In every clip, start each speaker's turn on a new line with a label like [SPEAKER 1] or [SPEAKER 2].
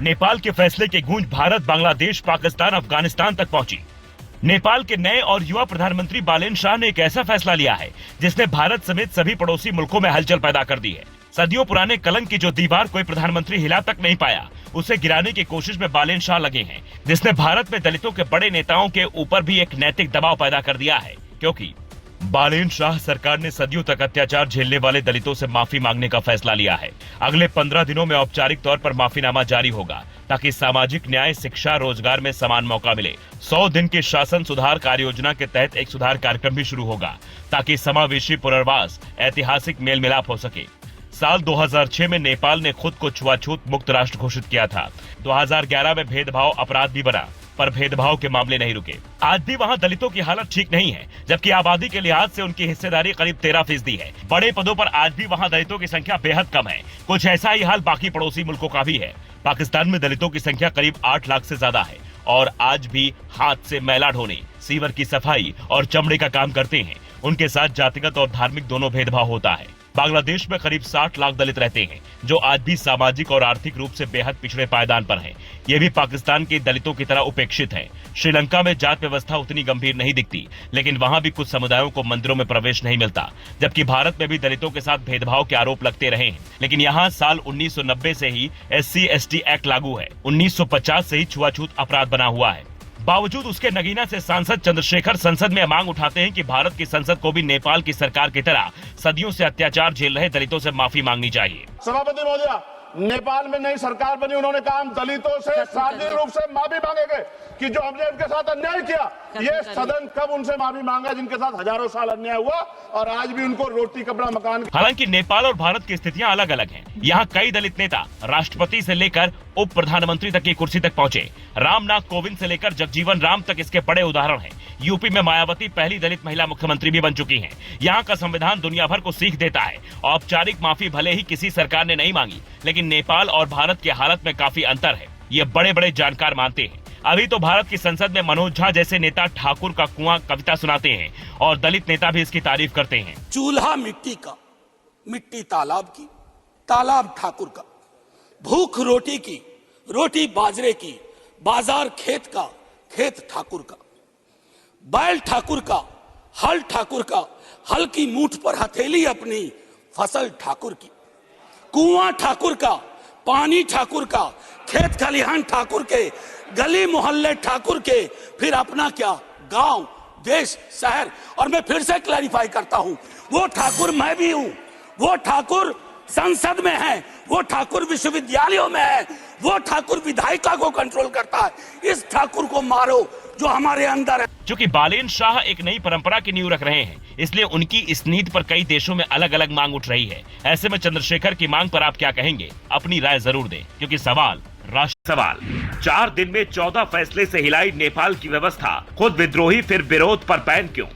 [SPEAKER 1] नेपाल के फैसले की गूंज भारत, बांग्लादेश, पाकिस्तान, अफगानिस्तान तक पहुंची। नेपाल के नए और युवा प्रधानमंत्री बालेन शाह ने एक ऐसा फैसला लिया है जिसने भारत समेत सभी पड़ोसी मुल्कों में हलचल पैदा कर दी है। सदियों पुराने कलंक की जो दीवार कोई प्रधानमंत्री हिला तक नहीं पाया, उसे गिराने की कोशिश में बालेन शाह लगे हैं, जिसने भारत में दलितों के बड़े नेताओं के ऊपर भी एक नैतिक दबाव पैदा कर दिया है। क्योंकि बालेन शाह सरकार ने सदियों तक अत्याचार झेलने वाले दलितों से माफी मांगने का फैसला लिया है। अगले 15 दिनों में औपचारिक तौर पर माफीनामा जारी होगा ताकि सामाजिक न्याय, शिक्षा, रोजगार में समान मौका मिले। 100 दिन की शासन सुधार कार्य योजना के तहत एक सुधार कार्यक्रम भी शुरू होगा ताकि समावेशी पुनर्वास, ऐतिहासिक मेल मिलाप हो सके। साल 2006 में नेपाल ने खुद को छुआछूत मुक्त राष्ट्र घोषित किया था। 2011 में भेदभाव अपराध भी बना, पर भेदभाव के मामले नहीं रुके। आज भी वहाँ दलितों की हालत ठीक नहीं है, जबकि आबादी के लिहाज से उनकी हिस्सेदारी करीब 13% है। बड़े पदों पर आज भी वहाँ दलितों की संख्या बेहद कम है। कुछ ऐसा ही हाल बाकी पड़ोसी मुल्कों का भी है। पाकिस्तान में दलितों की संख्या करीब 8 लाख से ज्यादा है और आज भी हाथ से मैला ढोने, सीवर की सफाई और चमड़े का काम करते हैं। उनके साथ जातिगत और धार्मिक दोनों भेदभाव होता है। बांग्लादेश में करीब 60 लाख दलित रहते हैं, जो आज भी सामाजिक और आर्थिक रूप से बेहद पिछड़े पायदान पर हैं। ये भी पाकिस्तान के दलितों की तरह उपेक्षित हैं। श्रीलंका में जात व्यवस्था उतनी गंभीर नहीं दिखती, लेकिन वहाँ भी कुछ समुदायों को मंदिरों में प्रवेश नहीं मिलता। जबकि भारत में भी दलितों के साथ भेदभाव के आरोप लगते रहे हैं, लेकिन यहाँ साल 1990 से ही SC/ST एक्ट लागू है। 1950 से ही छुआछूत अपराध बना हुआ है। बावजूद उसके नगीना से सांसद चंद्रशेखर संसद में मांग उठाते हैं कि भारत की संसद को भी नेपाल की सरकार की तरह सदियों से अत्याचार झेल रहे दलितों से माफी मांगनी चाहिए।
[SPEAKER 2] सभापति महोदय, नेपाल में नई सरकार बनी, उन्होंने कहा हम दलितों से सार्वजनिक रूप से माफी मांगेंगे कि जो हमने उनके साथ अन्याय किया। ये सदन कब उनसे माफी मांगा जिनके साथ हजारों साल अन्याय हुआ और आज भी उनको रोटी, कपड़ा, मकान।
[SPEAKER 1] हालांकि नेपाल और भारत की स्थितियां अलग अलग हैं। यहाँ कई दलित नेता राष्ट्रपति से लेकर उप प्रधानमंत्री तक की कुर्सी तक पहुंचे। रामनाथ कोविंद से लेकर जगजीवन राम तक इसके बड़े उदाहरण हैं। यूपी में मायावती पहली दलित महिला मुख्यमंत्री भी बन चुकी हैं। यहाँ का संविधान दुनिया भर को सीख देता है। औपचारिक माफी भले ही किसी सरकार ने नहीं मांगी, लेकिन नेपाल और भारत की हालत में काफी अंतर है। ये बड़े बड़े जानकार मानते हैं। अभी तो भारत की संसद में मनोज झा जैसे नेता ठाकुर का कुआं कविता सुनाते हैं और दलित नेता भी इसकी तारीफ करते हैं।
[SPEAKER 3] चूल्हा मिट्टी का, मिट्टी तालाब की, तालाब ठाकुर का, भूख रोटी की, रोटी बाजरे की, बाजार खेत का, खेत ठाकुर का, बैल ठाकुर का, हल ठाकुर का, हल की मूठ पर हथेली अपनी, फसल ठाकुर की, कुआं ठाकुर का, पानी ठाकुर का, खेत खलिहान ठाकुर के, गली मोहल्ले ठाकुर के, फिर अपना क्या, गांव, देश, शहर। और मैं फिर से क्लैरिफाई करता हूं, वो ठाकुर मैं भी हूं, वो ठाकुर संसद में है, वो ठाकुर विश्वविद्यालयों में है, वो ठाकुर विधायिका को कंट्रोल करता है। इस ठाकुर को मारो जो हमारे अंदर है।
[SPEAKER 1] चूंकि बालेन शाह एक नई परंपरा की नींव रख रहे हैं, इसलिए उनकी इस नीति पर कई देशों में अलग अलग मांग उठ रही है। ऐसे में चंद्रशेखर की मांग पर आप क्या कहेंगे? अपनी राय जरूर दें, क्योंकि सवाल राष्ट्र सवाल। 4 दिन में 14 फैसले से हिलाई नेपाल की व्यवस्था, खुद विद्रोही फिर विरोध पर बैन क्यों?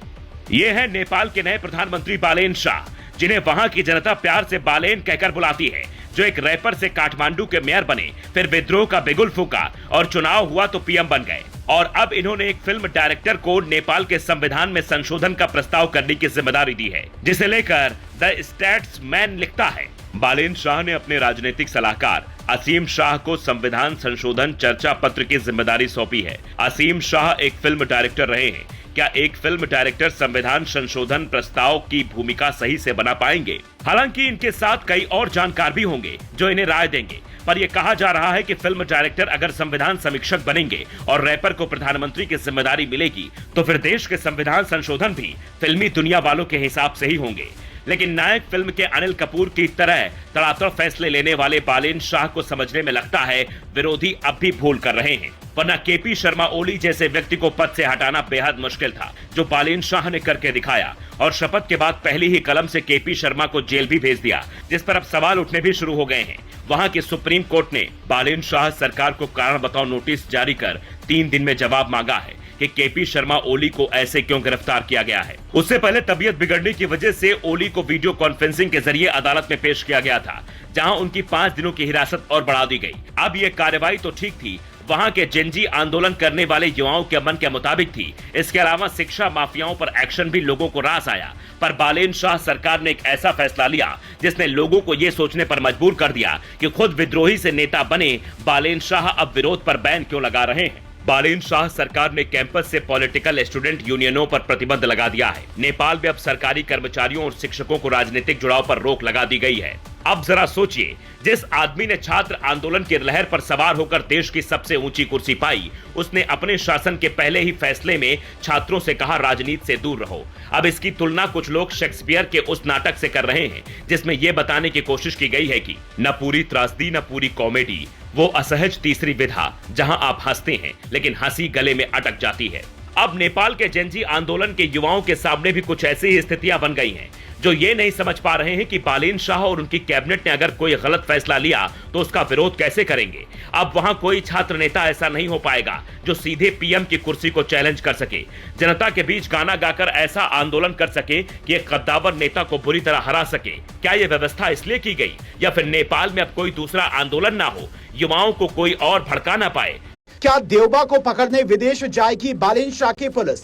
[SPEAKER 1] ये है नेपाल के नए प्रधानमंत्री बालेन शाह, जिन्हें वहां की जनता प्यार से बालेन कहकर बुलाती है, जो एक रैपर से काठमांडू के मेयर बने, फिर विद्रोह का बिगुल फूका और चुनाव हुआ तो पीएम बन गए। और अब इन्होंने एक फिल्म डायरेक्टर को नेपाल के संविधान में संशोधन का प्रस्ताव करने की जिम्मेदारी दी है, जिसे लेकर द स्टैट्समैन लिखता है, बालेन शाह ने अपने राजनीतिक सलाहकार असीम शाह को संविधान संशोधन चर्चा पत्र की जिम्मेदारी सौंपी है। असीम शाह एक फिल्म डायरेक्टर रहे हैं। क्या एक फिल्म डायरेक्टर संविधान संशोधन प्रस्ताव की भूमिका सही से बना पाएंगे? हालांकि इनके साथ कई और जानकार भी होंगे जो इन्हें राय देंगे, पर यह कहा जा रहा है कि फिल्म डायरेक्टर अगर संविधान समीक्षक बनेंगे और रैपर को प्रधानमंत्री की जिम्मेदारी मिलेगी, तो फिर देश के संविधान संशोधन भी फिल्मी दुनिया वालों के हिसाब से ही होंगे। लेकिन नायक फिल्म के अनिल कपूर की तरह तड़ातड़ फैसले लेने वाले बालेन शाह को समझने में लगता है विरोधी अब भी भूल कर रहे हैं, वरना केपी शर्मा ओली जैसे व्यक्ति को पद से हटाना बेहद मुश्किल था, जो बालेन शाह ने करके दिखाया। और शपथ के बाद पहली ही कलम से केपी शर्मा को जेल भी भेज दिया, जिस पर अब सवाल उठने भी शुरू हो गए हैं। वहां की सुप्रीम कोर्ट ने बालेन शाह सरकार को कारण बताओ नोटिस जारी कर 3 दिन में जवाब मांगा है कि केपी शर्मा ओली को ऐसे क्यों गिरफ्तार किया गया है। उससे पहले तबीयत बिगड़ने की वजह से ओली को वीडियो कॉन्फ्रेंसिंग के जरिए अदालत में पेश किया गया था, जहां उनकी 5 दिनों की हिरासत और बढ़ा दी गई। अब ये कार्रवाई तो ठीक थी, वहां के जेनजी आंदोलन करने वाले युवाओं के मन के मुताबिक थी। इसके अलावा शिक्षा माफियाओं पर एक्शन भी लोगों को रास आया। पर बालेन शाह सरकार ने एक ऐसा फैसला लिया जिसने लोगों को यह सोचने पर मजबूर कर दिया कि खुद विद्रोही से नेता बने बालेन शाह अब विरोध पर बैन क्यों लगा रहे हैं। बालेन शाह सरकार ने कैंपस से पॉलिटिकल स्टूडेंट यूनियनों पर प्रतिबंध लगा दिया है। नेपाल में अब सरकारी कर्मचारियों और शिक्षकों को राजनीतिक जुड़ाव पर रोक लगा दी गई है। अब जरा सोचिए, जिस आदमी ने छात्र आंदोलन की लहर पर सवार होकर देश की सबसे ऊंची कुर्सी पाई, उसने अपने शासन के पहले ही फैसले में छात्रों से कहा राजनीति से दूर रहो। अब इसकी तुलना कुछ लोग शेक्सपियर के उस नाटक से कर रहे हैं जिसमें यह बताने की कोशिश की गई है कि न पूरी त्रासदी न पूरी कॉमेडी, वो असहज तीसरी विधा जहां आप हंसते हैं लेकिन हंसी गले में अटक जाती है। अब नेपाल के जेनजी आंदोलन के युवाओं के सामने भी कुछ ऐसी ही स्थितियां बन गई हैं, जो ये नहीं समझ पा रहे हैं कि बालेन शाह और उनकी कैबिनेट ने अगर कोई गलत फैसला लिया तो उसका विरोध कैसे करेंगे। अब वहां कोई छात्र नेता ऐसा नहीं हो पाएगा जो सीधे पीएम की कुर्सी को चैलेंज कर सके, जनता के बीच गाना गाकर ऐसा आंदोलन कर सके कि एक कद्दावर नेता को बुरी तरह हरा सके। क्या यह व्यवस्था इसलिए की गई या फिर नेपाल में अब कोई दूसरा आंदोलन ना हो, युवाओं को कोई और भड़का ना पाए?
[SPEAKER 4] क्या देवबा को पकड़ने विदेश जाएगी बालेन शाह की पुलिस?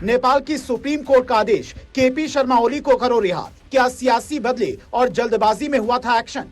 [SPEAKER 4] नेपाल की सुप्रीम कोर्ट का आदेश, केपी शर्मा ओली को करो रिहा। क्या सियासी बदले और जल्दबाजी में हुआ था एक्शन?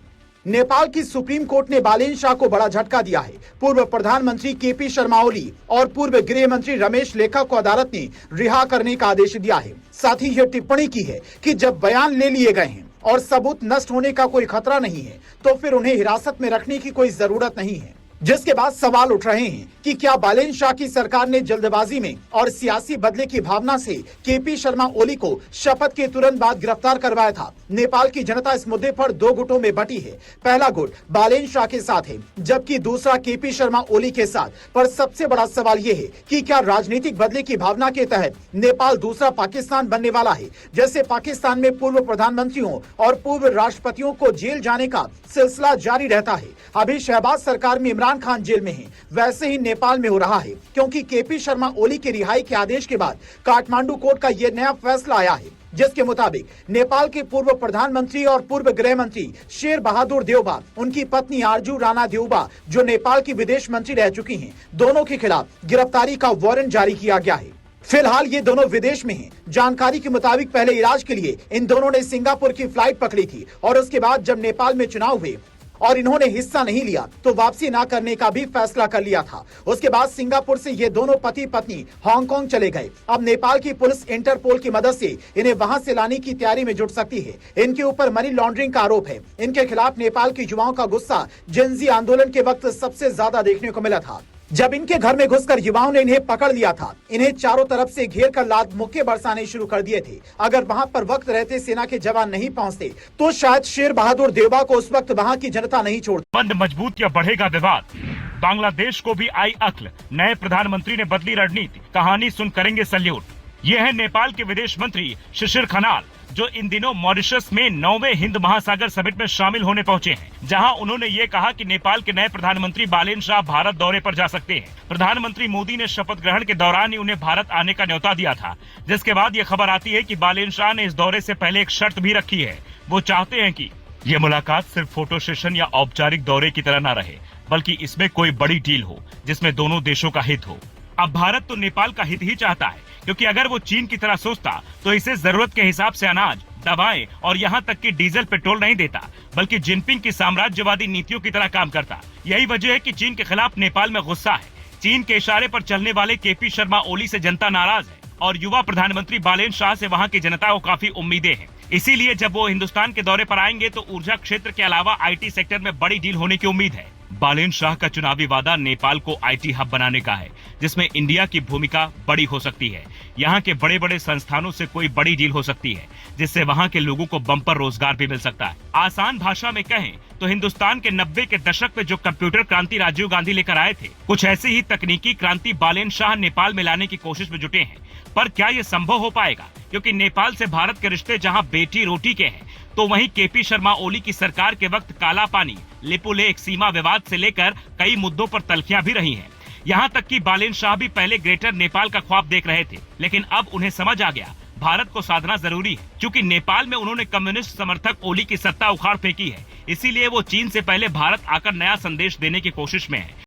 [SPEAKER 4] नेपाल की सुप्रीम कोर्ट ने बालेन शाह को बड़ा झटका दिया है। पूर्व प्रधानमंत्री केपी शर्मा ओली और पूर्व गृह मंत्री रमेश लेखा को अदालत ने रिहा करने का आदेश दिया है। साथ ही यह टिप्पणी की है कि जब बयान ले लिए गए हैं और सबूत नष्ट होने का कोई खतरा नहीं है तो फिर उन्हें हिरासत में रखने की कोई जरूरत नहीं है। जिसके बाद सवाल उठ रहे हैं कि क्या बालेन शाह की सरकार ने जल्दबाजी में और सियासी बदले की भावना से केपी शर्मा ओली को शपथ के तुरंत बाद गिरफ्तार करवाया था। नेपाल की जनता इस मुद्दे पर दो गुटों में बटी है। पहला गुट बालेन शाह के साथ है, जबकि दूसरा केपी शर्मा ओली के साथ। पर सबसे बड़ा सवाल यह है कि क्या राजनीतिक बदले की भावना के तहत नेपाल दूसरा पाकिस्तान बनने वाला है? जैसे पाकिस्तान में पूर्व प्रधानमंत्रियों और पूर्व राष्ट्रपतियों को जेल जाने का सिलसिला जारी रहता है। अभी शहबाज सरकार में इमरान खान जेल में हैं, वैसे ही नेपाल में हो रहा है, क्योंकि केपी शर्मा ओली के रिहाई के आदेश के बाद काठमांडू कोर्ट का यह नया फैसला आया है, जिसके मुताबिक नेपाल के पूर्व प्रधानमंत्री और पूर्व गृह मंत्री शेर बहादुर देउबा, उनकी पत्नी आरजू राणा देउबा जो नेपाल की विदेश मंत्री रह चुकी हैं, दोनों के खिलाफ गिरफ्तारी का वारंट जारी किया गया है। फिलहाल ये दोनों विदेश में हैं। जानकारी के मुताबिक पहले इलाज के लिए इन दोनों ने सिंगापुर की फ्लाइट पकड़ी थी और उसके बाद जब नेपाल में चुनाव हुए और इन्होंने हिस्सा नहीं लिया तो वापसी ना करने का भी फैसला कर लिया था। उसके बाद सिंगापुर से ये दोनों पति पत्नी हांगकांग चले गए। अब नेपाल की पुलिस इंटरपोल की मदद से इन्हें वहां से लाने की तैयारी में जुट सकती है। इनके ऊपर मनी लॉन्ड्रिंग का आरोप है। इनके खिलाफ नेपाल के युवाओं का गुस्सा जेनजी आंदोलन के वक्त सबसे ज्यादा देखने को मिला था। जब इनके घर में घुसकर युवाओं ने इन्हें पकड़ लिया था, इन्हें चारों तरफ से घेर कर लात मुक्के बरसाने शुरू कर दिए थे। अगर वहां पर वक्त रहते सेना के जवान नहीं पहुंचते तो शायद शेर बहादुर देउबा को उस वक्त वहां की जनता नहीं छोड़ती।
[SPEAKER 1] बंद मजबूत या बढ़ेगा विवाद? बांग्लादेश को भी आई अक्ल, नए प्रधानमंत्री ने बदली रणनीति। कहानी सुन करेंगे सल्यूट। ये है नेपाल के विदेश मंत्री शिशिर खनाल, जो इन दिनों मॉरिशस में 9वें हिंद महासागर समिट में शामिल होने पहुंचे हैं, जहां उन्होंने ये कहा कि नेपाल के नए प्रधानमंत्री बालेन शाह भारत दौरे पर जा सकते हैं। प्रधानमंत्री मोदी ने शपथ ग्रहण के दौरान ही उन्हें भारत आने का न्योता दिया था, जिसके बाद ये खबर आती है कि बालेन शाह ने इस दौरे से पहले एक शर्त भी रखी है। वो चाहते हैं कि ये मुलाकात सिर्फ फोटो सेशन या औपचारिक दौरे की तरह न रहे, बल्कि इसमें कोई बड़ी डील हो जिसमें दोनों देशों का हित हो। अब भारत तो नेपाल का हित ही चाहता है, क्योंकि अगर वो चीन की तरह सोचता तो इसे जरूरत के हिसाब से अनाज, दवाएं और यहाँ तक कि डीजल पेट्रोल नहीं देता, बल्कि जिनपिंग की साम्राज्यवादी नीतियों की तरह काम करता। यही वजह है कि चीन के खिलाफ नेपाल में गुस्सा है। चीन के इशारे पर चलने वाले केपी शर्मा ओली से जनता नाराज है और युवा प्रधानमंत्री बालेन शाह से वहाँ की जनता को काफी उम्मीदें हैं। इसीलिए जब वो हिंदुस्तान के दौरे पर आएंगे तो ऊर्जा क्षेत्र के अलावा आईटी सेक्टर में बड़ी डील होने की उम्मीद है। बालेन शाह का चुनावी वादा नेपाल को आईटी हब बनाने का है, जिसमें इंडिया की भूमिका बड़ी हो सकती है। यहाँ के बड़े बड़े संस्थानों से कोई बड़ी डील हो सकती है, जिससे वहाँ के लोगों को बम्पर रोजगार भी मिल सकता है। आसान भाषा में कहें तो हिंदुस्तान के 90 के दशक में जो कंप्यूटर क्रांति राजीव गांधी लेकर आए थे, कुछ ऐसी ही तकनीकी क्रांति बालेन शाह नेपाल में लाने की कोशिश में जुटे हैं। पर क्या ये संभव हो पाएगा? क्योंकि नेपाल से भारत के रिश्ते जहाँ बेटी रोटी के हैं, तो वहीं केपी शर्मा ओली की सरकार के वक्त काला पानी, लिपुलेख, सीमा विवाद से लेकर कई मुद्दों पर तल्खियां भी रही हैं। यहाँ तक कि बालेन शाह भी पहले ग्रेटर नेपाल का ख्वाब देख रहे थे, लेकिन अब उन्हें समझ आ गया भारत को साधना जरूरी है। क्योंकि नेपाल में उन्होंने कम्युनिस्ट समर्थक ओली की सत्ता उखाड़ फेंकी है, इसीलिए वो चीन से पहले भारत आकर नया संदेश देने की कोशिश में है।